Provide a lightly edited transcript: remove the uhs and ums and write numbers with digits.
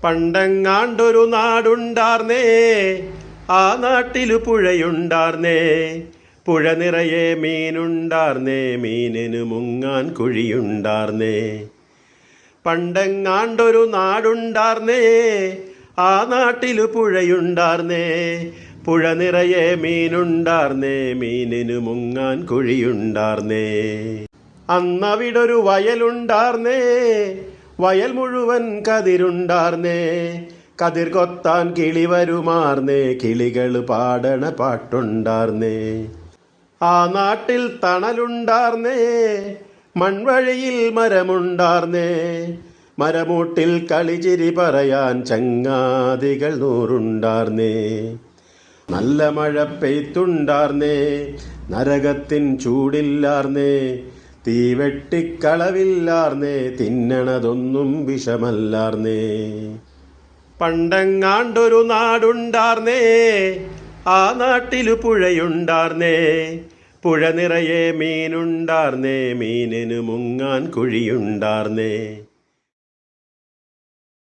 പണ്ടെങ്ങാണ്ടൊരു നാടുണ്ടാർന്നേ, ആ നാട്ടിലു പുഴയുണ്ടാർന്നേ. പുഴ നിറയെ മീനുണ്ടാർന്നേ, മീനിനു മുങ്ങാൻ കുഴിയുണ്ടാർന്നേ. പണ്ടെങ്ങാണ്ടൊരു നാടുണ്ടാർന്നേ, ആ നാട്ടിലു പുഴയുണ്ടാർന്നേ. പുഴ നിറയെ മീനുണ്ടാർന്നേ, മീനിനു മുങ്ങാൻ കുഴിയുണ്ടാർന്നേ. അന്നവിടൊരു വയലുണ്ടാർന്നേ, വയൽ മുഴുവൻ കതിരുണ്ടാർന്നേ. കതിർ കൊത്താൻ കിളി വരുമാർന്നേ, കിളികൾ പാടണ പാട്ടുണ്ടാർന്നേ. ആ നാട്ടിൽ തണലുണ്ടാർന്നേ, മൺവഴിയിൽ മരമുണ്ടാർന്നേ. മരമൂട്ടിൽ കളിചിരി പറയാൻ ചങ്ങാതികൾ നൂറുണ്ടാർന്നേ. നല്ല മഴ പെയ്ത്തുണ്ടാർന്നേ, നരകത്തിൻ ചൂടില്ലാർന്നേ. തീവെട്ടിക്കളവില്ലാർന്നേ, തിന്നണതൊന്നും വിഷമല്ലാർന്നേ. പണ്ടെങ്ങാണ്ടൊരു നാടുണ്ടാർന്നേ, ആ നാട്ടിലു പുഴയുണ്ടാർന്നേ. പുഴ നിറയെ മീനുണ്ടാർന്നേ, മീനിനു മുങ്ങാൻ കുഴിയുണ്ടാർന്നേ.